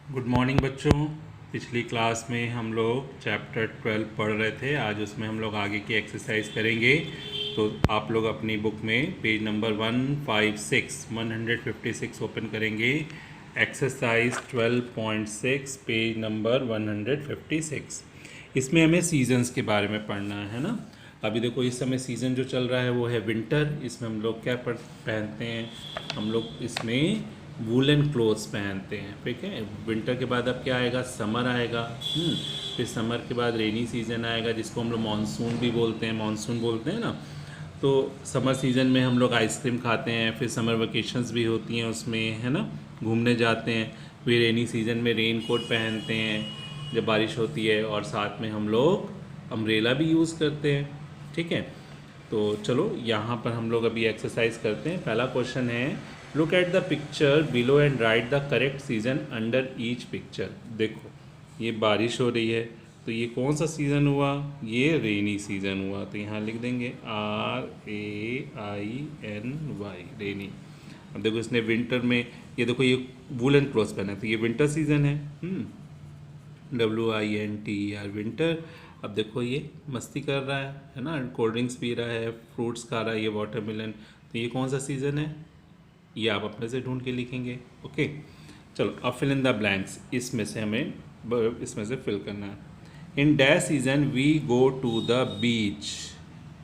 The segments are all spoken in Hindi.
गुड मॉर्निंग बच्चों। पिछली क्लास में हम लोग चैप्टर 12 पढ़ रहे थे। आज उसमें हम लोग आगे की एक्सरसाइज करेंगे। तो आप लोग अपनी बुक में पेज नंबर 156 ओपन करेंगे। Exercise 12.6 page number 156। इसमें हमें सीजन्स के बारे में पढ़ना है ना। अभी देखो इस समय सीज़न जो चल रहा है वो है विंटर। इसमें हम लोग क्या पहनते हैं, हम लोग इसमें वूलन क्लोथ्स पहनते हैं। ठीक है, विंटर के बाद अब क्या आएगा, समर आएगा। फिर समर के बाद रेनी सीज़न आएगा जिसको हम लोग मानसून भी बोलते हैं, मानसून बोलते हैं ना। तो समर सीज़न में हम लोग आइसक्रीम खाते हैं, फिर समर वेकेशंस भी होती हैं उसमें, है ना, घूमने जाते हैं। फिर रेनी सीज़न में रेन कोट पहनते हैं जब बारिश होती है, और साथ में हम लोग अम्ब्रेला भी यूज़ करते हैं। ठीक है, तो चलो यहाँ पर हम लोग अभी एक्सरसाइज करते हैं। पहला क्वेश्चन है, look at the picture below and right the correct season under each picture. देखो ये बारिश हो रही है, तो ये कौन सा सीज़न हुआ, ये रेनी सीज़न हुआ। तो यहाँ लिख देंगे RAINY, रेनी। अब देखो इसने विंटर में, ये देखो ये वूलन क्लॉथ्स पहना है, तो ये विंटर सीज़न है। WINTER, winter. अब देखो ये मस्ती कर रहा है ना, कोल्ड ड्रिंक्स पी रहा है, फ्रूट्स खा रहा है, ये वाटरमेलन। तो ये कौन सा सीज़न है, ये आप अपने से ढूंढ के लिखेंगे। ओके, चलो अब फिल इन द ब्लैंक्स। इसमें से हमें इसमें से फिल करना है। In dash season we go to the beach,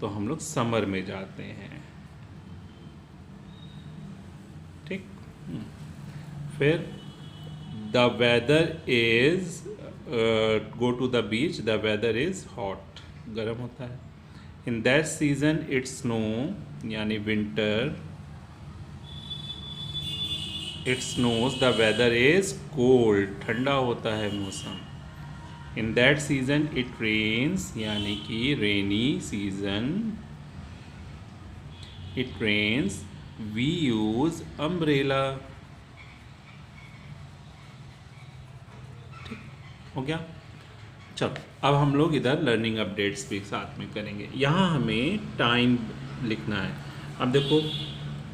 तो हम लोग समर में जाते हैं। ठीक। फिर the weather is, go to the beach, the weather is hot, गर्म होता है। In that season it's snow, यानी winter, it snows, the weather is cold, ठंडा होता है मौसम। In that season it rains, यानी कि rainy season, it rains, we use umbrella. ठीक हो गया। चलो अब हम लोग इधर लर्निंग अपडेट्स भी साथ में करेंगे। यहाँ हमें टाइम लिखना है। अब देखो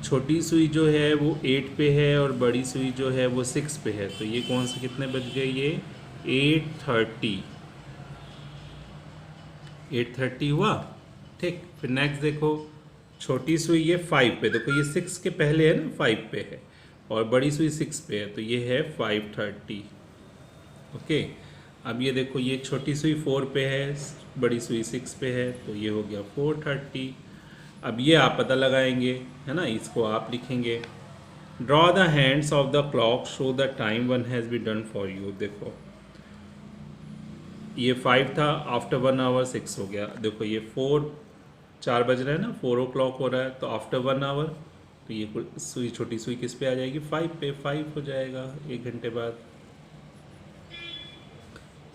छोटी सुई जो है वो 8 पे है और बड़ी सुई जो है वो 6 पे है। तो ये कौन सा कितने बज गए, ये 8:30, 8:30 हुआ। ठीक, फिर नेक्स्ट देखो छोटी सुई ये 5 पे, देखो ये 6 के पहले है ना, 5 पे है, और बड़ी सुई 6 पे है, तो ये है 5:30। ओके, अब ये देखो ये छोटी सुई 4 पे है, बड़ी सुई 6 पे है, तो ये हो गया 4:30। अब ये आप पता लगाएंगे, है ना, इसको आप लिखेंगे। Draw the hands of the clock, show the time one has be done for you. देखो ये 5 था, आफ्टर 1 आवर 6 हो गया। देखो ये 4 बज रहा है ना, 4 o'clock हो रहा है, तो आफ्टर 1 आवर, तो ये सुई छोटी सुई किस पे आ जाएगी, 5 पे, 5 हो जाएगा 1 घंटे बाद।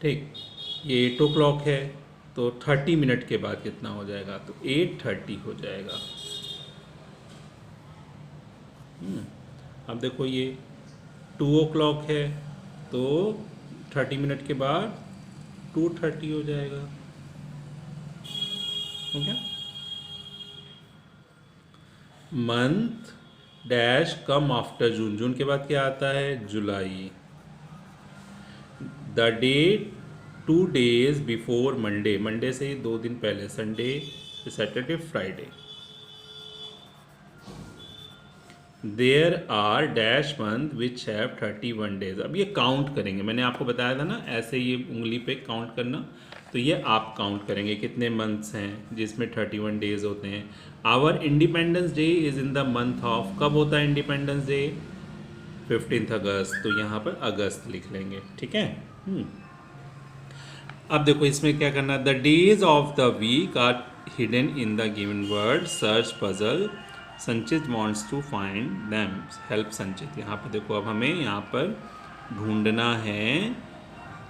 ठीक, ये 8 o'clock है, तो 30 मिनट के बाद कितना हो जाएगा, तो 8:30 हो जाएगा। अब देखो ये 2 o'clock है, तो 30 मिनट के बाद 2:30 हो जाएगा। हो गया। Month dash come after June, June के बाद क्या आता है, जुलाई। The day 2 days before Monday, Monday से 2 दिन पहले, Sunday, Saturday, Friday. There are dash month which have 31 days। अब ये काउंट करेंगे, मैंने आपको बताया था ना ऐसे ये उंगली पे काउंट करना, तो ये आप काउंट करेंगे कितने मंथ्स हैं जिसमें 31 days होते हैं। Our independence day is in the month of, कब होता है इंडिपेंडेंस डे, 15 अगस्त, तो यहाँ पर अगस्त लिख लेंगे। ठीक है। अब देखो इसमें क्या करना है, the days of the week are hidden in the given word, search puzzle, Sanchit wants to find them, help Sanchit. यहाँ पर देखो अब हमें यहाँ पर ढूंढना है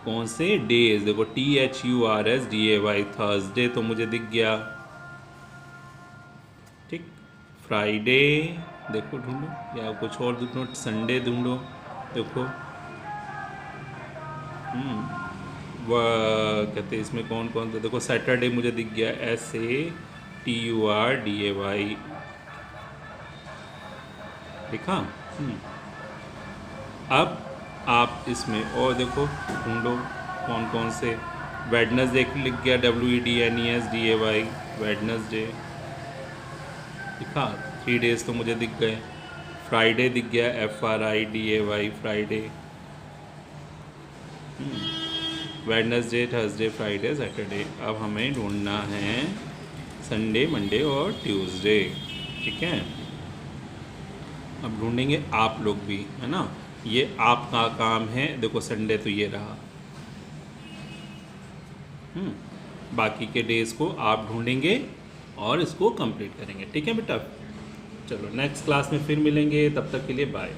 कौन से डेज। देखो THURSDAY, थर्सडे तो मुझे दिख गया। ठीक, फ्राइडे देखो ढूंढो, या कुछ और ढूंढो, संडे ढूंढो। देखो वह कहते हैं इसमें कौन कौन था, देखो सैटरडे मुझे दिख गया, SATURDAY लिखा। अब आप इसमें और देखो ढूंढो कौन कौन से। वेडनेसडे लिख गया, WEDNESDAY, वेडनेसडे दिखा, 3 डेज़ तो मुझे दिख गए। फ्राइडे दिख गया, FRIDAY, Friday. Wednesday, Thursday, Friday, Saturday. अब हमें ढूंढना है संडे, मंडे और ट्यूसडे। ठीक है, अब ढूंढेंगे आप लोग भी, है ना। ये आपका काम है। देखो संडे तो ये रहा। बाकी के डेज़ को आप ढूंढेंगे और इसको कंप्लीट करेंगे। ठीक है बेटा, चलो नेक्स्ट क्लास में फिर मिलेंगे, तब तक के लिए बाय।